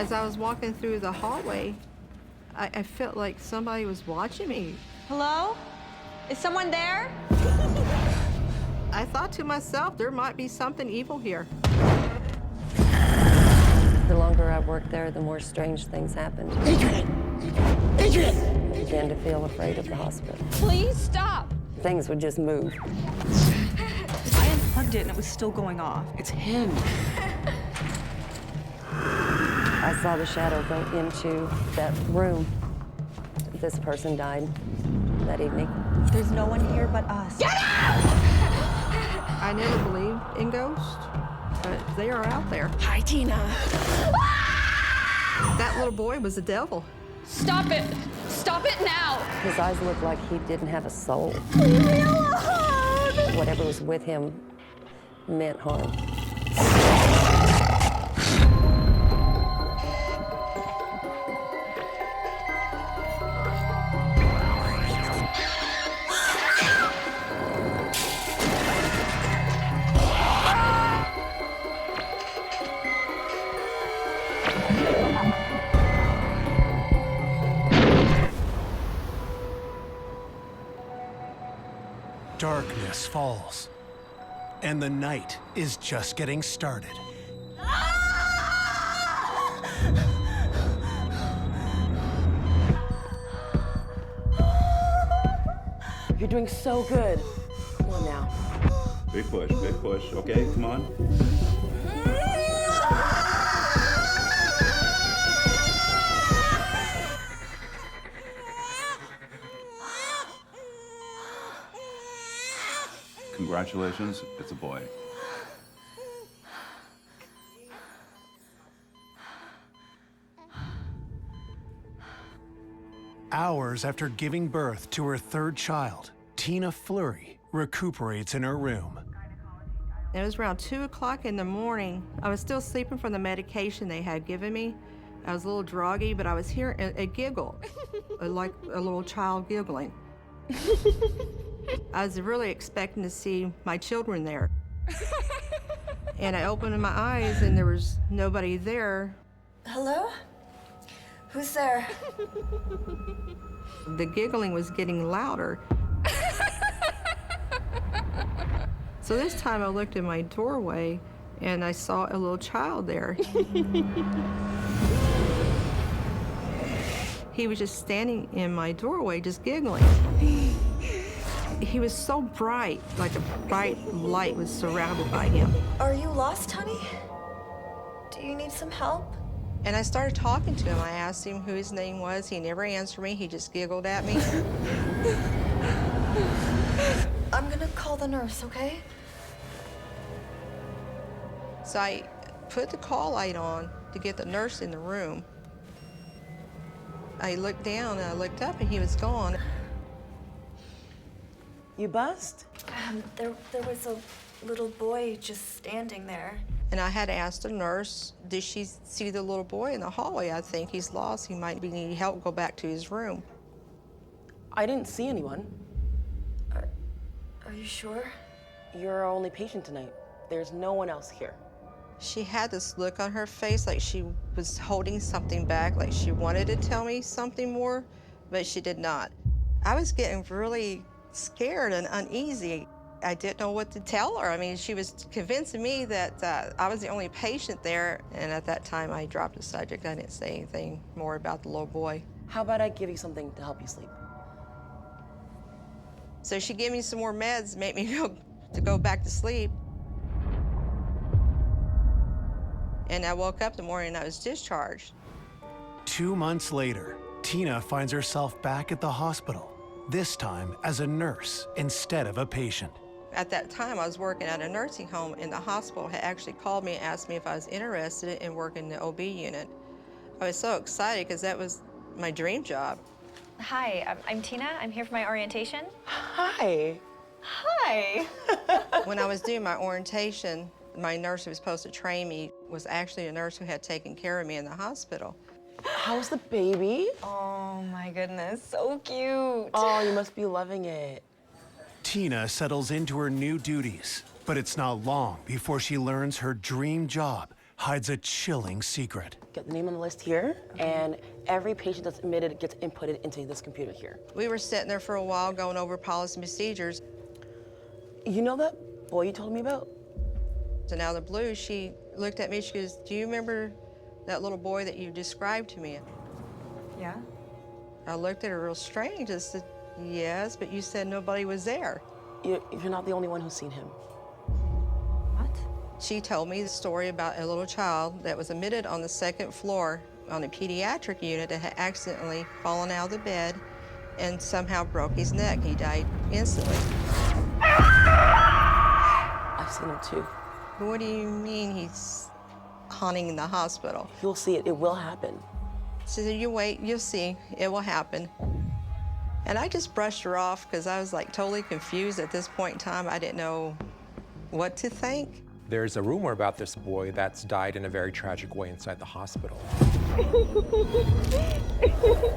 As I was walking through the hallway, I felt like somebody was watching me. Hello? Is someone there? I thought to myself, there might be something evil here. The longer I worked there, the more strange things happened. Adrien! Adrien! I began to feel afraid of the hospital. Please stop. Things would just move. I unplugged it and it was still going off. It's him. I saw the shadow go into that room. This person died that evening. There's no one here but us. Get out! I never believed in ghosts, but they are out there. Hi, Tina. That little boy was the devil. Stop it! Stop it now! His eyes looked like he didn't have a soul. Leave me alone! Whatever was with him meant harm. Darkness falls, and the night is just getting started. You're doing so good. Come on now. Big push, okay? Come on. Congratulations, it's a boy. Hours after giving birth to her third child, Tina Fleury recuperates in her room. It was around 2 o'clock in the morning. I was still sleeping from the medication they had given me. I was a little groggy, but I was hearing a giggle, like a little child giggling. I was really expecting to see my children there. And I opened my eyes and there was nobody there. Hello? Who's there? The giggling was getting louder. So this time I looked in my doorway and I saw a little child there. He was just standing in my doorway, just giggling. He was so bright, like a bright light was surrounded by him. Are you lost, honey? Do you need some help? And I started talking to him. I asked him who his name was. He never answered me. He just giggled at me. I'm gonna call the nurse, okay? So I put the call light on to get the nurse in the room. I looked down and I looked up and he was gone. You buzzed? There was a little boy just standing there. And I had asked the nurse, did she see the little boy in the hallway? I think he's lost. He might be needing help, go back to his room. I didn't see anyone. Are you sure? You're our only patient tonight. There's no one else here. She had this look on her face like she was holding something back, like she wanted to tell me something more, but she did not. I was getting really scared and uneasy. I didn't know what to tell her. I mean, she was convincing me that I was the only patient there, and at that time I dropped the subject. I didn't say anything more about the little boy. How about I give you something to help you sleep? So she gave me some more meds, made me go back to sleep. And I woke up the morning and I was discharged. 2 months later, Tina finds herself back at the hospital, this time as a nurse instead of a patient. At that time, I was working at a nursing home, and the hospital had actually called me and asked me if I was interested in working the OB unit. I was so excited because that was my dream job. Hi, I'm Tina. I'm here for my orientation. Hi. Hi. When I was doing my orientation, my nurse who was supposed to train me was actually a nurse who had taken care of me in the hospital. How's the baby? Oh my goodness, so cute. Oh, you must be loving it. Tina settles into her new duties, but it's not long before she learns her dream job hides a chilling secret. Get the name on the list here, and every patient that's admitted gets inputted into this computer here. We were sitting there for a while going over policy and procedures. You know that boy you told me about? And out of the blue, she looked at me, she goes, do you remember that little boy that you described to me? Yeah? I looked at her real strange. I said, yes, but you said nobody was there. You're not the only one who's seen him. What? She told me the story about a little child that was admitted on the second floor on a pediatric unit that had accidentally fallen out of the bed and somehow broke his neck. He died instantly. I've seen him too. What do you mean he's haunting the hospital? You'll see it. It will happen. She said, you wait, you'll see, it will happen. And I just brushed her off because I was like totally confused at this point in time. I didn't know what to think. There's a rumor about this boy that's died in a very tragic way inside the hospital.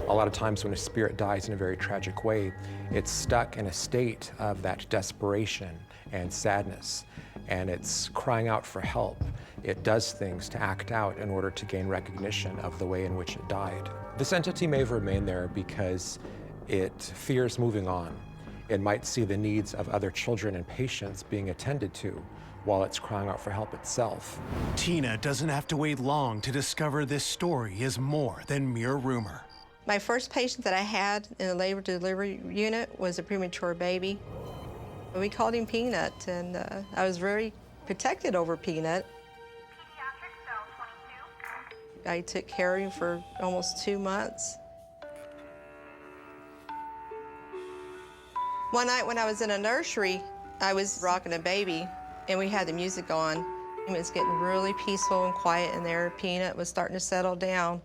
A lot of times when a spirit dies in a very tragic way, it's stuck in a state of that desperation and sadness, and it's crying out for help. It does things to act out in order to gain recognition of the way in which it died. This entity may have remained there because it fears moving on. It might see the needs of other children and patients being attended to while it's crying out for help itself. Tina doesn't have to wait long to discover this story is more than mere rumor. My first patient that I had in the labor delivery unit was a premature baby. We called him Peanut, and I was very protected over Peanut. I took care of him for almost 2 months. One night when I was in a nursery, I was rocking a baby, and we had the music on. It was getting really peaceful and quiet in there. Peanut was starting to settle down.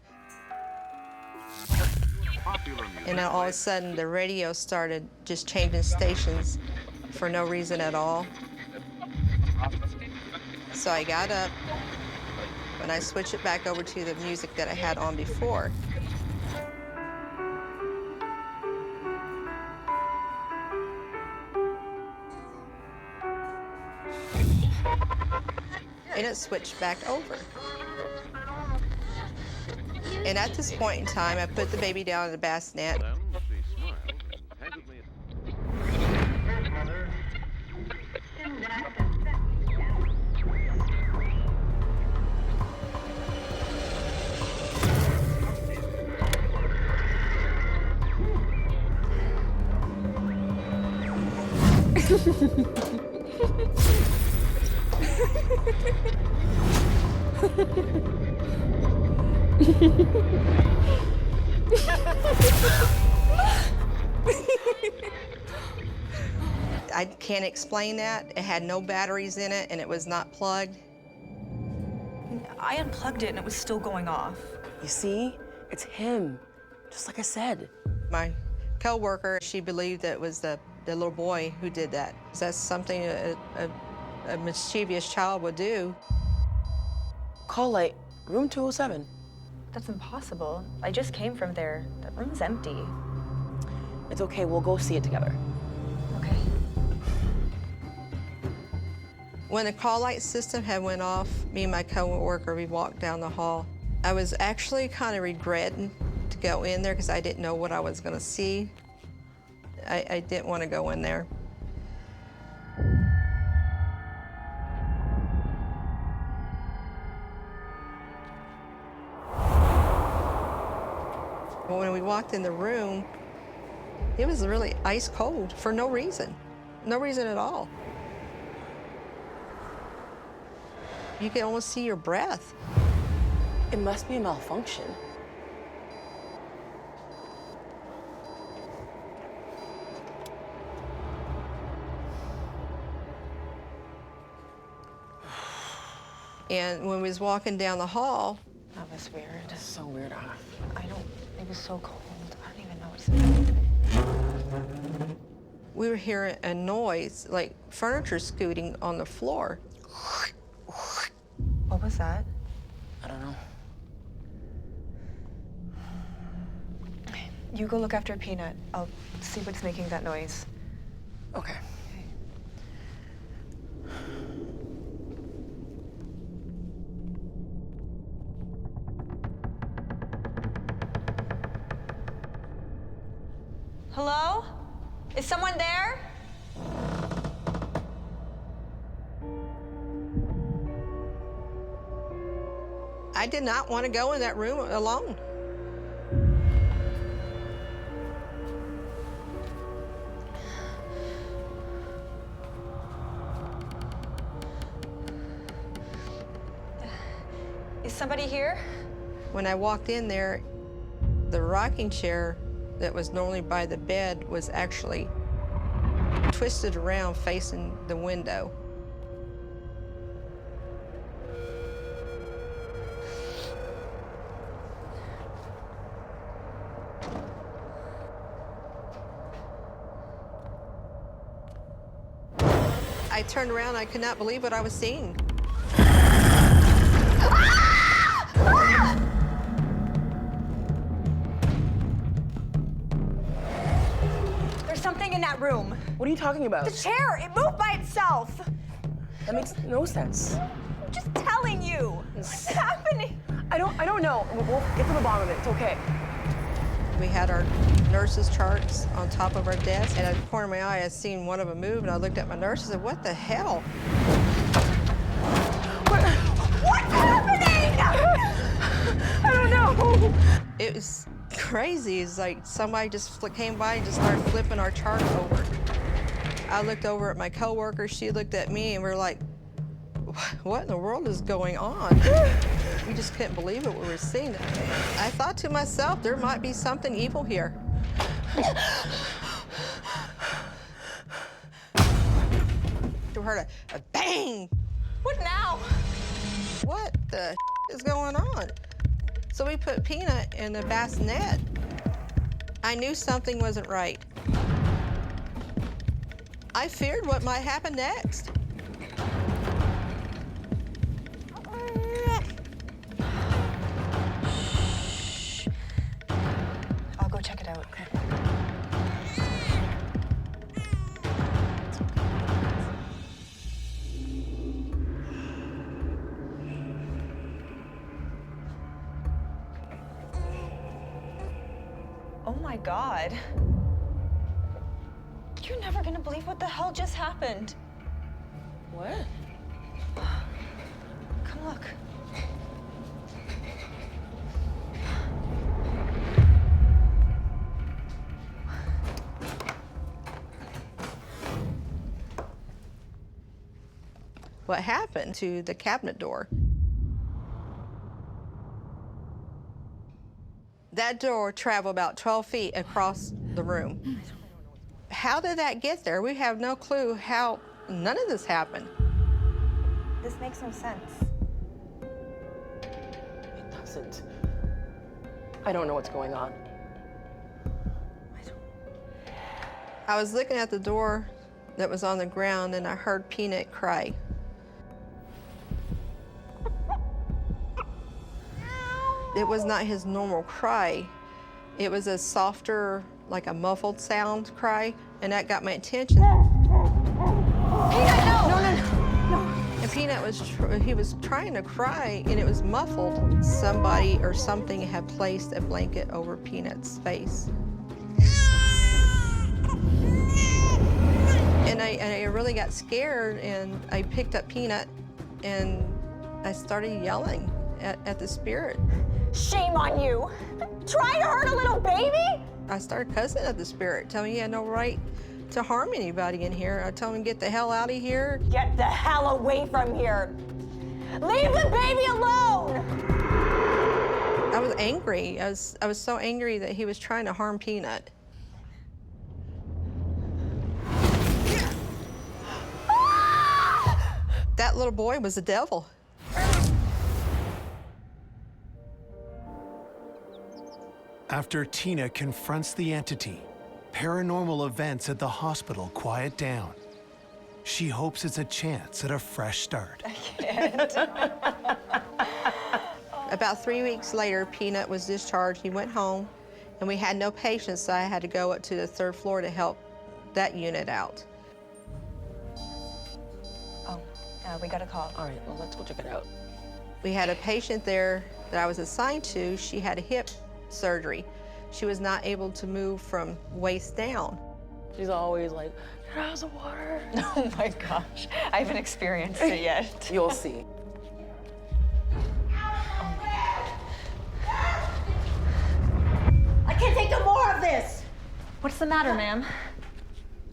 And then all of a sudden, the radio started just changing stations for no reason at all. So I got up, and I switched it back over to the music that I had on before. And it switched back over. And at this point in time, I put the baby down in the bassinet. I can't explain that. It had no batteries in it, and it was not plugged. I unplugged it and it was still going off. You see? It's him. Just like I said. My coworker, she believed that it was the little boy who did that. That's something a mischievous child would do. Call light, room 207. That's impossible. I just came from there. That room's empty. It's okay, we'll go see it together. Okay. When the call light system had went off, me and my coworker, we walked down the hall. I was actually kind of regretting to go in there because I didn't know what I was going to see. I didn't want to go in there. When we walked in the room, it was really ice cold for no reason. No reason at all. You could almost see your breath. It must be a malfunction. And when we was walking down the hall, That was weird. So weird. It was so cold. I don't even know what to say. we were hearing a noise, like furniture scooting on the floor. What was that? I don't know. You go look after Peanut. I'll see what's making that noise. Okay. Is someone there? I did not want to go in that room alone. Is somebody here? When I walked in there, the rocking chair that was normally by the bed was actually twisted around facing the window. I turned around, I could not believe what I was seeing. There's something in that room. What are you talking about? The chair, it moved by itself. That makes no sense. I'm just telling you. What's happening? I don't know. We'll get to the bottom of it. It's okay. We had our nurses' charts on top of our desk, and at the corner of my eye, I seen one of them move, and I looked at my nurse and said, "What the hell?" What's happening? I don't know. It was crazy. It's like somebody just came by and just started flipping our chart over. I looked over at my coworker, she looked at me, and we were like, what in the world is going on? We just couldn't believe it, we were seeing it. I thought to myself, there might be something evil here. We heard a bang. What now? What the is going on? So we put Peanut in a bassinet. I knew something wasn't right. I feared what might happen next. I'll go check it out. Oh my God. You're never gonna believe what the hell just happened. What? Come look. What happened to the cabinet door? That door traveled about 12 feet across the room. How did that get there? We have no clue how none of this happened. This makes no sense. It doesn't. I don't know what's going on. I was looking at the door that was on the ground and I heard Peanut cry. It was not his normal cry. It was a softer, like a muffled sound cry, and that got my attention. Peanut, no! No. And Peanut he was trying to cry, and it was muffled. Somebody or something had placed a blanket over Peanut's face. And I really got scared, and I picked up Peanut, and I started yelling at the spirit. Shame on you! Trying to hurt a little baby? I started cussing at the spirit, telling me he had no right to harm anybody in here. I told him to get the hell out of here. Get the hell away from here! Leave the baby alone! I was angry. I was so angry that he was trying to harm Peanut. That little boy was the devil. After Tina confronts the entity, paranormal events at the hospital quiet down. She hopes it's a chance at a fresh start. About 3 weeks later, Peanut was discharged. He went home, and we had no patients, so I had to go up to the 3rd floor to help that unit out. Oh, we got a call. All right, well, let's go check it out. We had a patient there that I was assigned to. She had a hip surgery. She was not able to move from waist down. She's always like, get out of the water. Oh my gosh, I haven't experienced it yet. You'll see. I can't take no more of this. What's the matter, ma'am?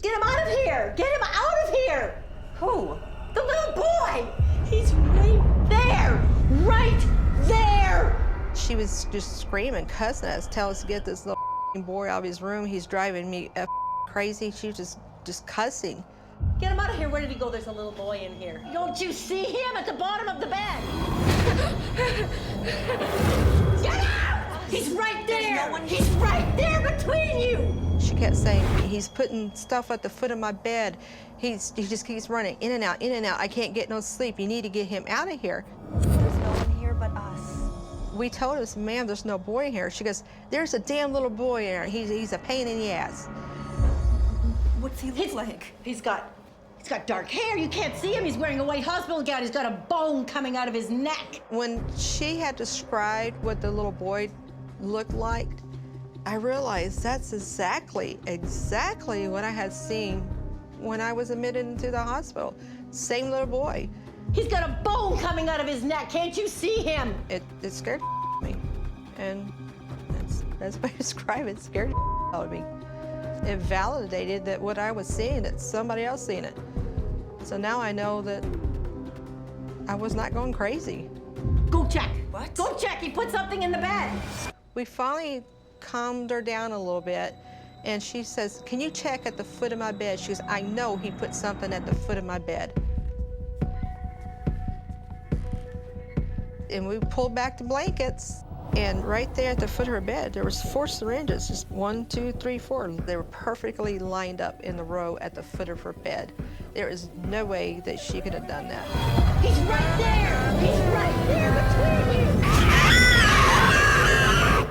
Get him out of here. Get him out of here. Who? The little boy. He's right there. Right there. She was just screaming, cussing at us, telling us to get this little boy out of his room. He's driving me crazy. She was just cussing. Get him out of here. Where did he go? There's a little boy in here. Don't you see him at the bottom of the bed? Get out! He's right there. He's right there between you. She kept saying, he's putting stuff at the foot of my bed. He just keeps running in and out, in and out. I can't get no sleep. You need to get him out of here. There's no one here but us. We told us, ma'am, there's no boy in here. She goes, there's a damn little boy in there. He's a pain in the ass. What's he look like? He's got dark hair. You can't see him. He's wearing a white hospital gown. He's got a bone coming out of his neck. When she had described what the little boy looked like, I realized that's exactly what I had seen when I was admitted into the hospital. Same little boy. He's got a bone coming out of his neck. Can't you see him? It scared me, and that's what I describe it. Scared out of me. It validated that what I was seeing, that somebody else seen it. So now I know that I was not going crazy. Go check. What? Go check. He put something in the bed. We finally calmed her down a little bit, and she says, can you check at the foot of my bed? She goes, I know he put something at the foot of my bed. And we pulled back the blankets, and right there at the foot of her bed, there was 4 syringes, just 1, 2, 3, 4. They were perfectly lined up in the row at the foot of her bed. There is no way that she could have done that. He's right there. He's right there between you.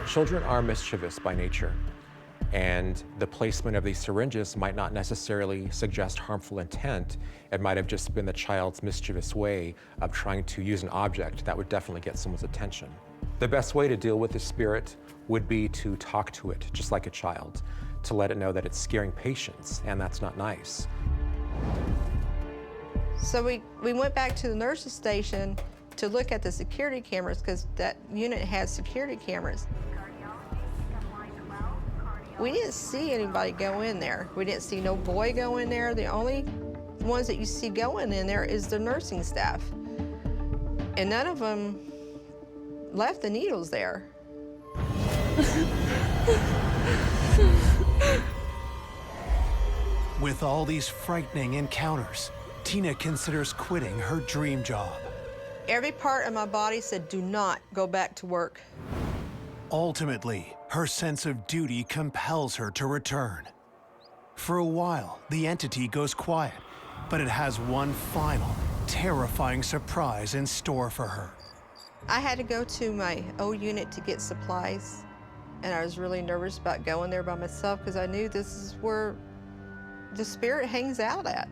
Children are mischievous by nature, and the placement of these syringes might not necessarily suggest harmful intent. It might have just been the child's mischievous way of trying to use an object that would definitely get someone's attention. The best way to deal with the spirit would be to talk to it, just like a child, to let it know that it's scaring patients, and that's not nice. So we went back to the nurse's station to look at the security cameras, because that unit has security cameras. We didn't see anybody go in there. We didn't see no boy go in there. The only ones that you see going in there is the nursing staff. And none of them left the needles there. With all these frightening encounters, Tina considers quitting her dream job. Every part of my body said, do not go back to work. Ultimately, her sense of duty compels her to return. For a while, the entity goes quiet, but it has one final, terrifying surprise in store for her. I had to go to my old unit to get supplies, and I was really nervous about going there by myself because I knew this is where the spirit hangs out at.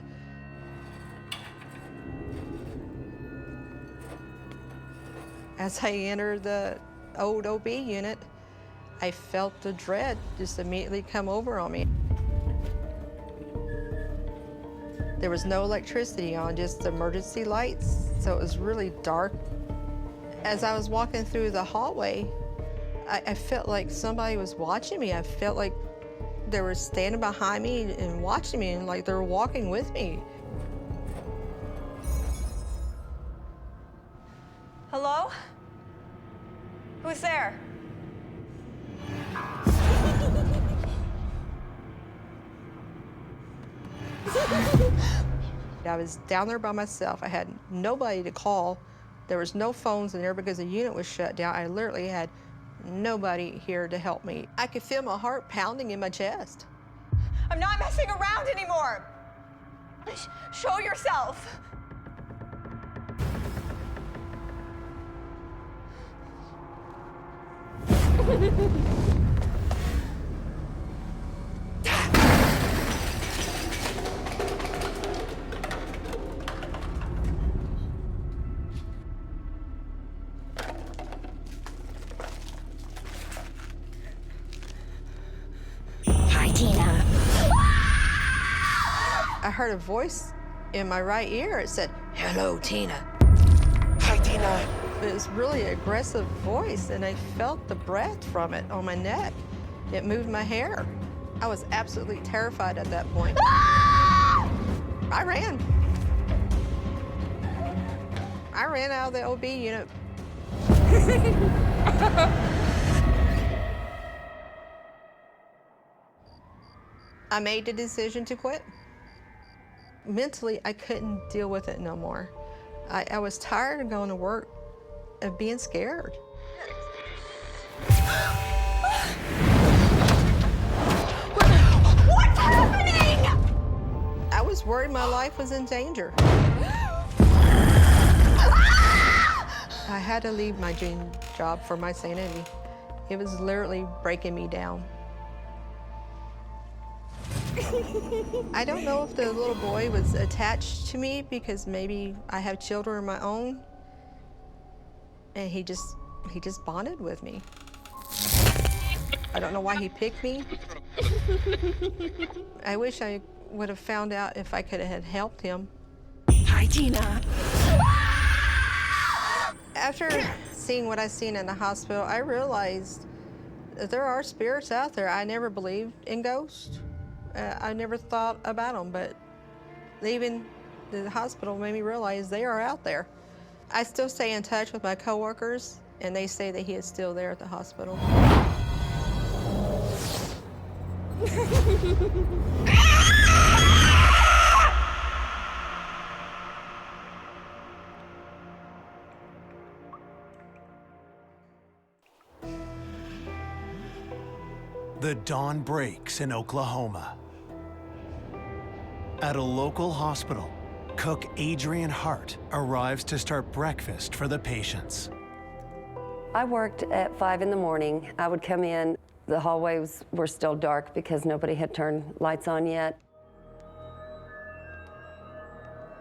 As I entered the old OB unit, I felt the dread just immediately come over on me. There was no electricity on, just emergency lights, so it was really dark. As I was walking through the hallway, I felt like somebody was watching me. I felt like they were standing behind me and watching me, and like they were walking with me. Hello? Who's there? I was down there by myself. I had nobody to call. There was no phones in there because the unit was shut down. I literally had nobody here to help me. I could feel my heart pounding in my chest. I'm not messing around anymore. Show yourself. Hi, Tina. I heard a voice in my right ear. It said, "Hello, Tina." Hi, Tina. It was really an aggressive voice, and I felt the breath from it on my neck. It moved my hair. I was absolutely terrified at that point. I ran. I ran out of the OB unit. I made the decision to quit. Mentally, I couldn't deal with it no more. I was tired of going to work and being scared. What's happening? I was worried my life was in danger. I had to leave my dream job for my sanity. It was literally breaking me down. I don't know if the little boy was attached to me because maybe I have children of my own, and he just bonded with me. I don't know why he picked me. I wish I would have found out if I could have helped him. Hi, Tina. After seeing what I seen in the hospital, I realized that there are spirits out there. I never believed in ghosts. I never thought about them, but leaving the hospital made me realize they are out there. I still stay in touch with my coworkers, and they say that he is still there at the hospital. The dawn breaks in Oklahoma. At a local hospital, cook Adrien Hart arrives to start breakfast for the patients. I worked at 5 in the morning. I would come in, the hallways were still dark because nobody had turned lights on yet.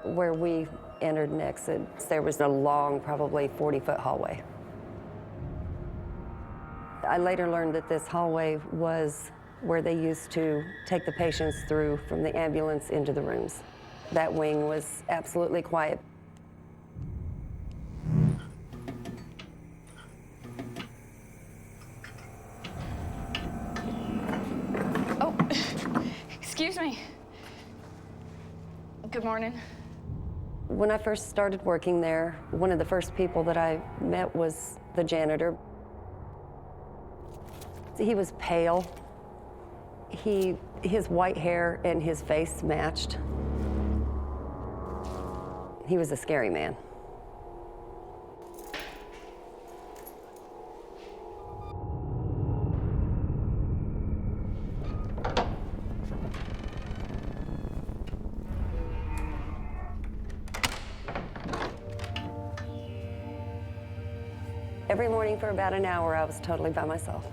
Where we entered and exited, there was a long, probably 40-foot hallway. I later learned that this hallway was where they used to take the patients through from the ambulance into the rooms. That wing was absolutely quiet. Oh, excuse me. Good morning. When I first started working there, one of the first people that I met was the janitor. He was pale. His white hair and his face matched. He was a scary man. Every morning for about an hour, I was totally by myself.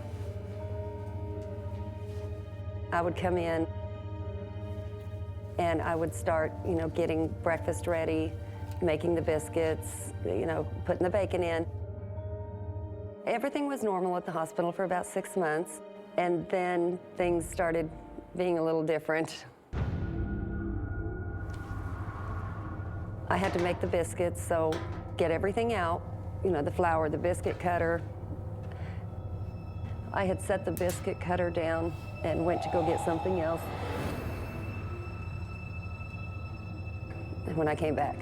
I would come in and I would start, getting breakfast ready, making the biscuits, putting the bacon in. Everything was normal at the hospital for about 6 months, and then things started being a little different. I had to make the biscuits, so get everything out, the flour, the biscuit cutter. I had set the biscuit cutter down and went to go get something else. And when I came back,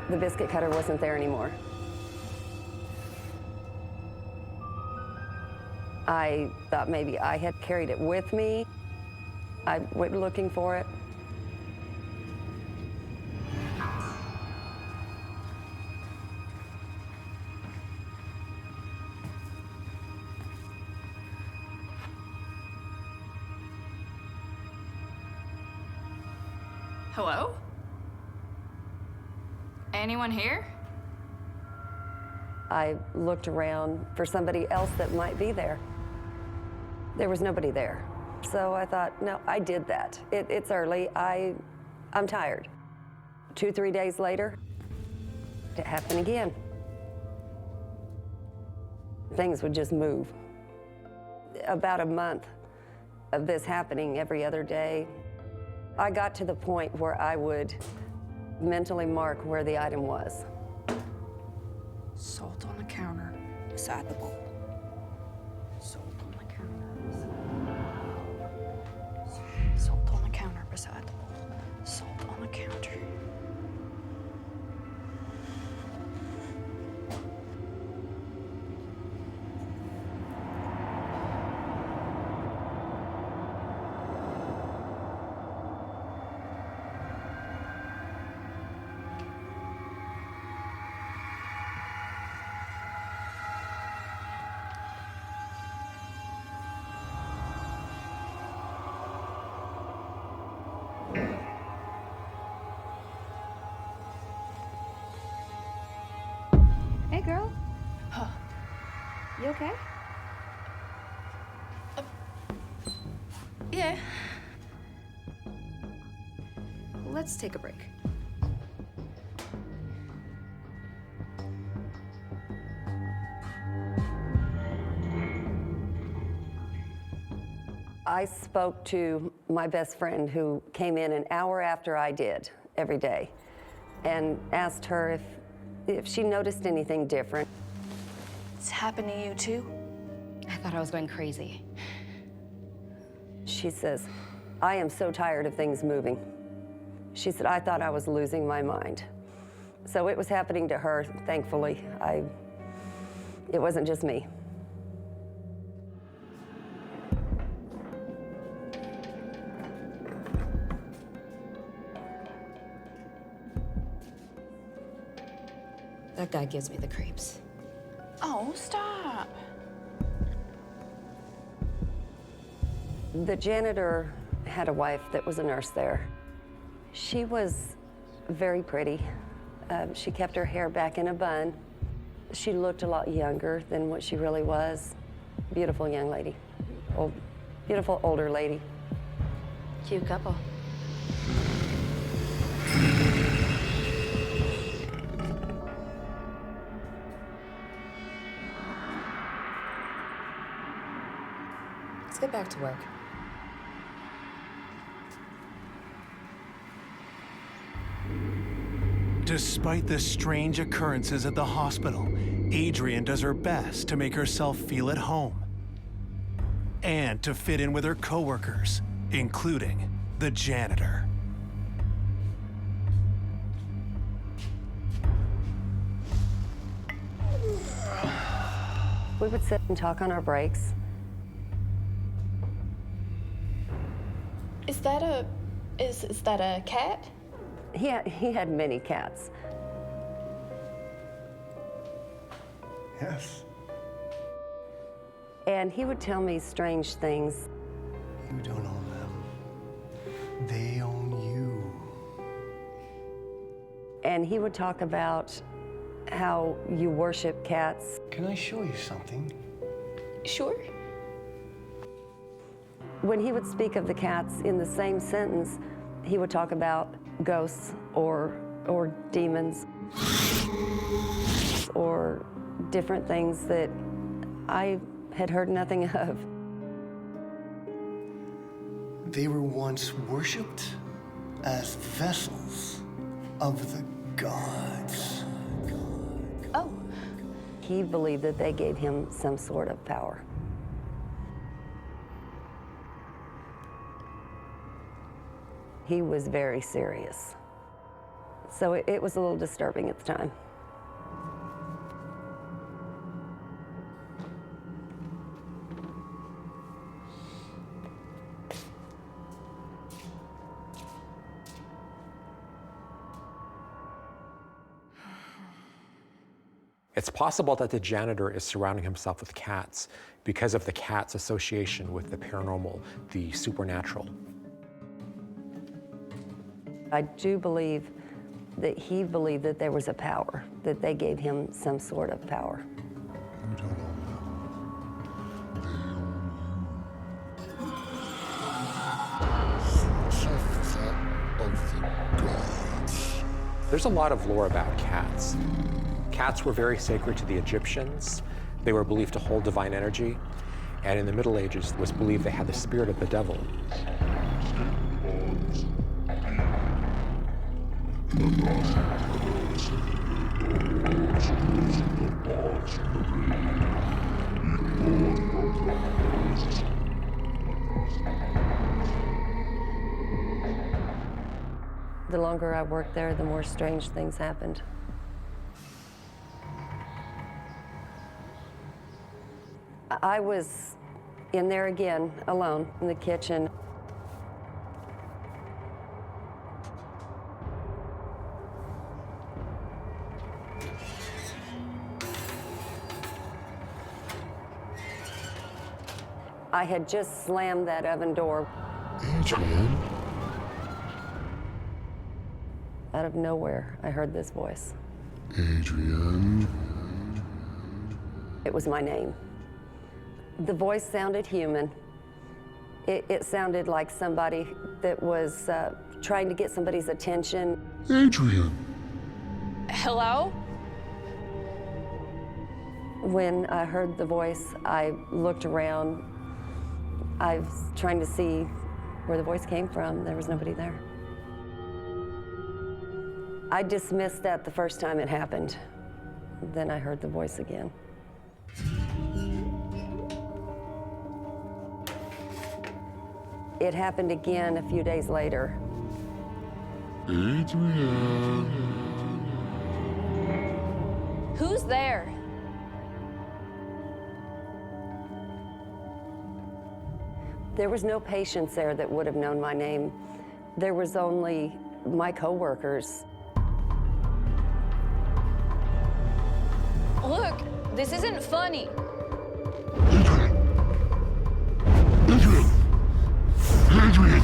the biscuit cutter wasn't there anymore. I thought maybe I had carried it with me. I went looking for it. Hello? Anyone here? I looked around for somebody else that might be there. There was nobody there. So I thought, no, I did that. It's early. I'm tired. 2-3 days later, it happened again. Things would just move. About a month of this happening every other day. I got to the point where I would mentally mark where the item was. Salt on the counter beside the bowl. Salt on the counter. Salt on the counter beside the bowl. Salt on the counter. Hey, girl. You okay? Yeah. Let's take a break. I spoke to my best friend who came in an hour after I did every day and asked her if she noticed anything different. It's happened to you too? I thought I was going crazy. She says, I am so tired of things moving. She said, I thought I was losing my mind. So it was happening to her, thankfully. It wasn't just me. That guy gives me the creeps. Oh, stop. The janitor had a wife that was a nurse there. She was very pretty. She kept her hair back in a bun. She looked a lot younger than what she really was. Beautiful young lady. Beautiful older lady. Cute couple. Let's get back to work. Despite the strange occurrences at the hospital, Adrien does her best to make herself feel at home and to fit in with her coworkers, including the janitor. We would sit and talk on our breaks. Is that a cat? He had many cats. Yes. And he would tell me strange things. You don't own them. They own you. And he would talk about how you worship cats. Can I show you something? Sure. When he would speak of the cats in the same sentence, he would talk about ghosts or demons or different things that I had heard nothing of. They were once worshipped as vessels of the gods. Oh. He believed that they gave him some sort of power. He was very serious. So it was a little disturbing at the time. It's possible that the janitor is surrounding himself with cats because of the cat's association with the paranormal, the supernatural. I do believe that he believed that there was a power, that they gave him some sort of power. There's a lot of lore about cats. Cats were very sacred to the Egyptians. They were believed to hold divine energy, and in the Middle Ages it was believed they had the spirit of the devil. The longer I worked there, the more strange things happened. I was in there again, alone, in the kitchen. I had just slammed that oven door. Adrien? Out of nowhere, I heard this voice. Adrien? It was my name. The voice sounded human. It sounded like somebody that was trying to get somebody's attention. Adrien? Hello? When I heard the voice, I looked around. I was trying to see where the voice came from. There was nobody there. I dismissed that the first time it happened. Then I heard the voice again. It happened again a few days later. Adrien? Who's there? There was no patients there that would have known my name. There was only my coworkers. Look, this isn't funny. Adrien? Adrien? Adrien?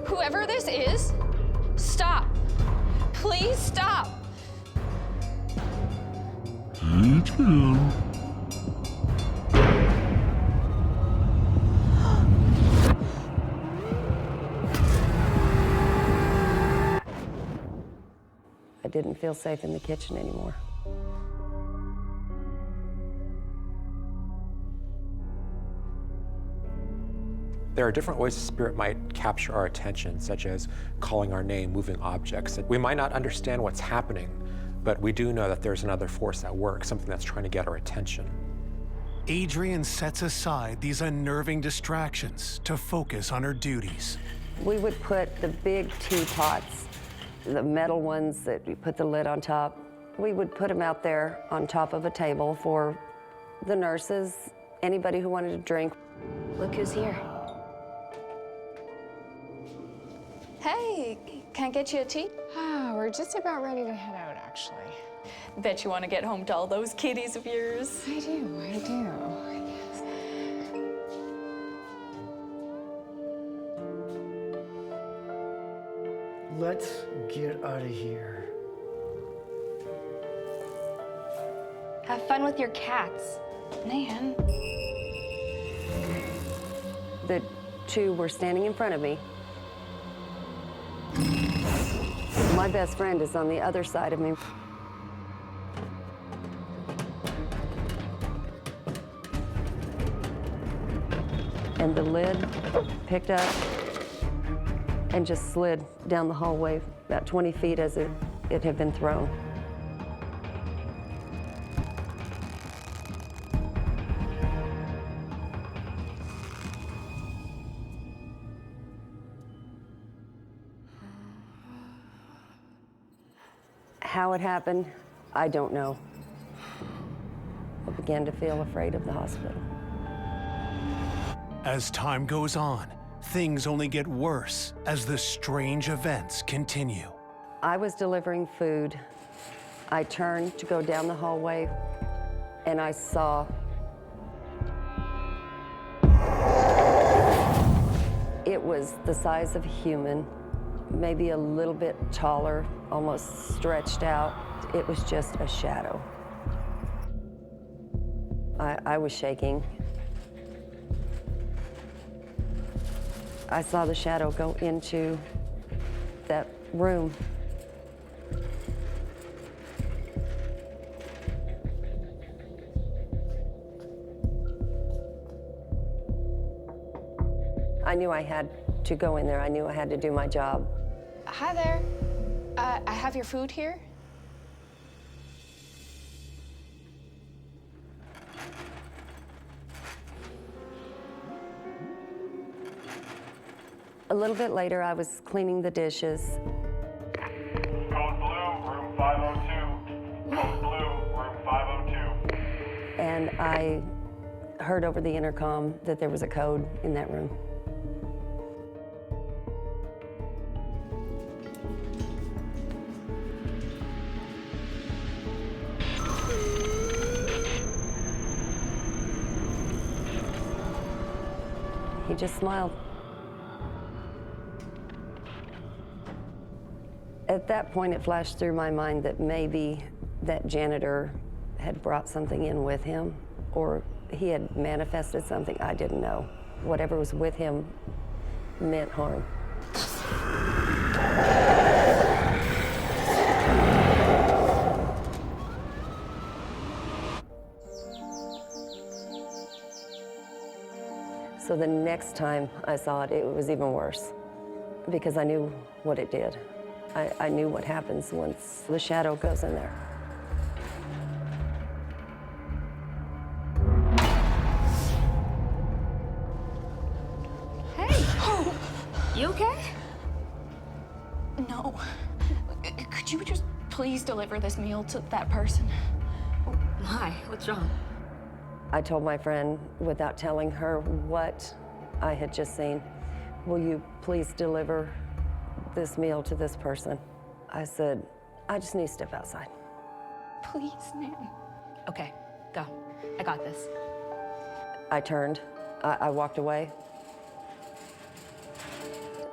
Whoever this is, stop. Please stop. Adrien? I didn't feel safe in the kitchen anymore. There are different ways the spirit might capture our attention, such as calling our name, moving objects. We might not understand what's happening, but we do know that there's another force at work, something that's trying to get our attention. Adrien sets aside these unnerving distractions to focus on her duties. We would put the big teapots, the metal ones that you put the lid on top, we would put them out there on top of a table for the nurses, anybody who wanted to drink. Look who's here. Hey, can I get you a tea? We're just about ready to head out, actually. Bet you want to get home to all those kitties of yours. I do. Let's get out of here. Have fun with your cats. Man. The two were standing in front of me. My best friend is on the other side of me. And the lid picked up and just slid down the hallway about 20 feet as it had been thrown. How it happened, I don't know. I began to feel afraid of the hospital. As time goes on, things only get worse as the strange events continue. I was delivering food. I turned to go down the hallway, and I saw it was the size of a human, maybe a little bit taller, almost stretched out. It was just a shadow. I was shaking. I saw the shadow go into that room. I knew I had to go in there. I knew I had to do my job. Hi there. I have your food here. A little bit later, I was cleaning the dishes. Code blue, room 502. Code blue, room 502. And I heard over the intercom that there was a code in that room. He just smiled. At that point, it flashed through my mind that maybe that janitor had brought something in with him, or he had manifested something I didn't know. Whatever was with him meant harm. So the next time I saw it, it was even worse because I knew what it did. I knew what happens once the shadow goes in there. Hey! You okay? No. Could you just please deliver this meal to that person? Why? What's wrong? I told my friend, without telling her what I had just seen, will you please deliver this meal to this person? I said, I just need to step outside. Please, ma'am. Okay, go. I got this. I turned, I walked away.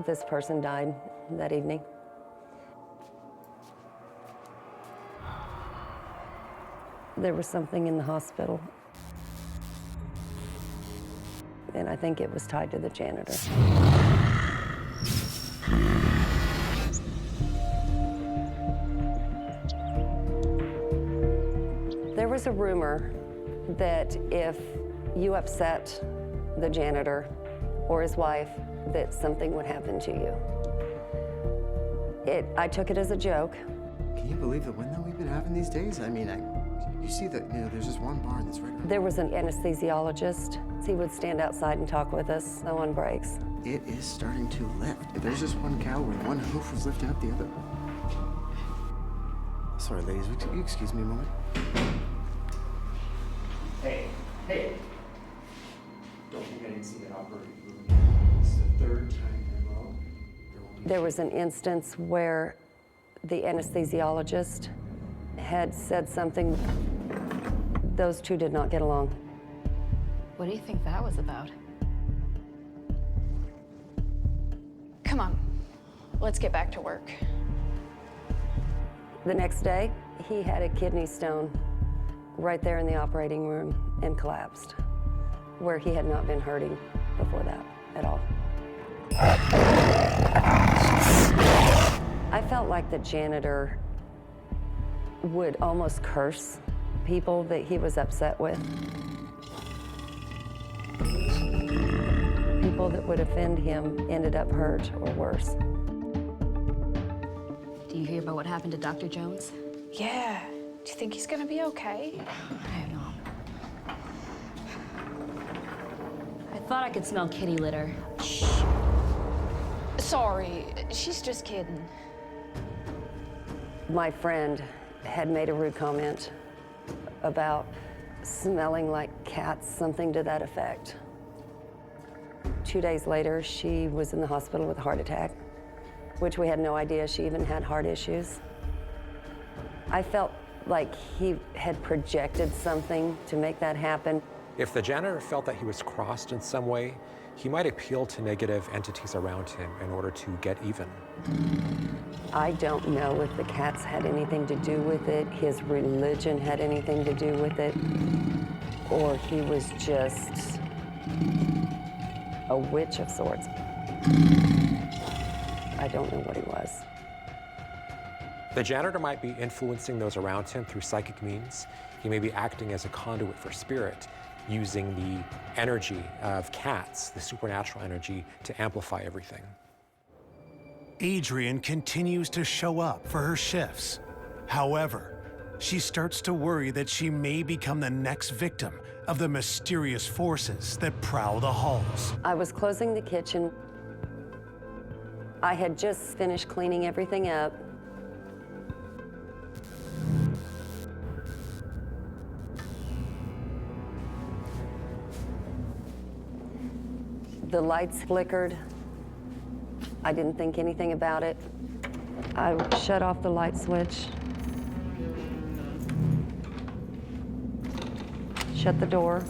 This person died that evening. There was something in the hospital, and I think it was tied to the janitor. There was a rumor that if you upset the janitor or his wife, that something would happen to you. I took it as a joke. Can you believe the wind that we've been having these days? I mean, you see that, there's this one barn that's right around. There was an anesthesiologist. He would stand outside and talk with us, no on breaks. It is starting to lift. There's just one cow where one hoof was lifting up the other. Sorry, ladies, will you excuse me a moment? Hey. Don't think I didn't see that operating room. This is the third time in a row. There was an instance where the anesthesiologist had said something. Those two did not get along. What do you think that was about? Come on, let's get back to work. The next day, he had a kidney stone right there in the operating room and collapsed, where he had not been hurting before that at all. I felt like the janitor would almost curse people that he was upset with. People that would offend him ended up hurt or worse. Do you hear about what happened to Dr. Jones? Yeah. Do you think he's gonna be okay? I don't know. I thought I could smell kitty litter. Shh. Sorry, she's just kidding. My friend had made a rude comment about smelling like cats, something to that effect. 2 days later, she was in the hospital with a heart attack, which we had no idea she even had heart issues. I felt like he had projected something to make that happen. If the janitor felt that he was crossed in some way, he might appeal to negative entities around him in order to get even. I don't know if the cats had anything to do with it, his religion had anything to do with it, or he was just a witch of sorts. I don't know what he was. The janitor might be influencing those around him through psychic means. He may be acting as a conduit for spirit, using the energy of cats, the supernatural energy, to amplify everything. Adrien continues to show up for her shifts. However, she starts to worry that she may become the next victim of the mysterious forces that prowl the halls. I was closing the kitchen. I had just finished cleaning everything up. The lights flickered. I didn't think anything about it. I shut off the light switch. Shut the door.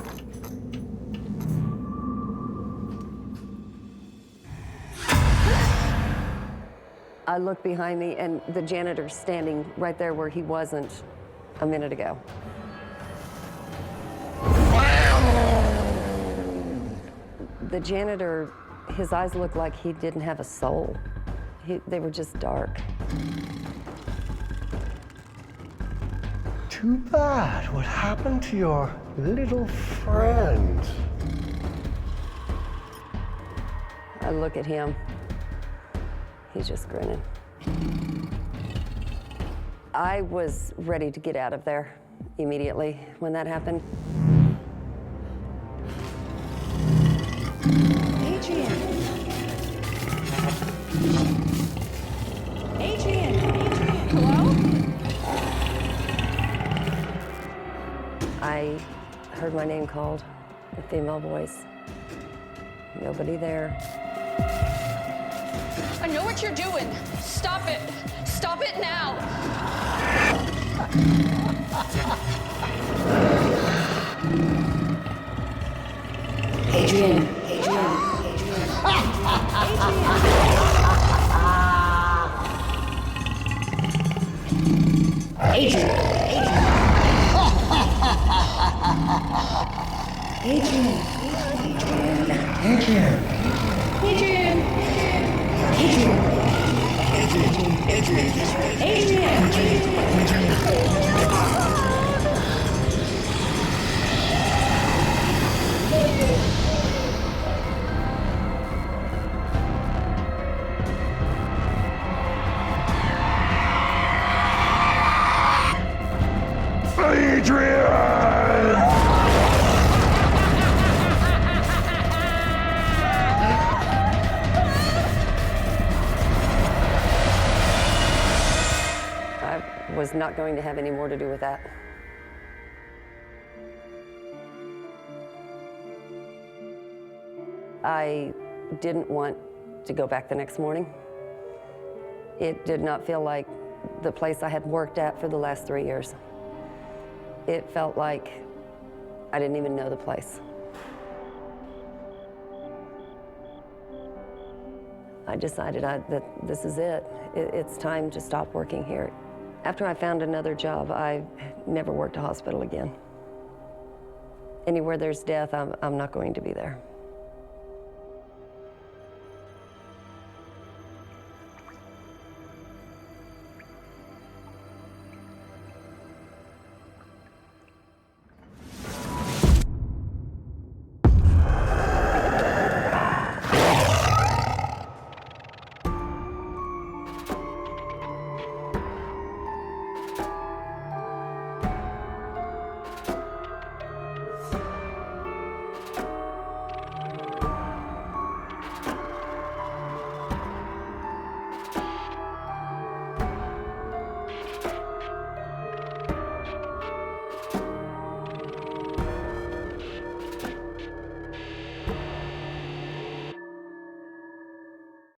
I looked behind me, and the janitor's standing right there where he wasn't a minute ago. The janitor, his eyes looked like he didn't have a soul. They were just dark. Too bad. What happened to your little friend? I look at him. He's just grinning. I was ready to get out of there immediately when that happened. Adrien! Adrien! Hello? I heard my name called, a female voice. Nobody there. I know what you're doing. Stop it. Stop it now. Adrien! I was not going to have any more to do with that. I didn't want to go back the next morning. It did not feel like the place I had worked at for the last 3 years. It felt like I didn't even know the place. I decided that this is it. It's time to stop working here. After I found another job, I never worked a hospital again. Anywhere there's death, I'm not going to be there.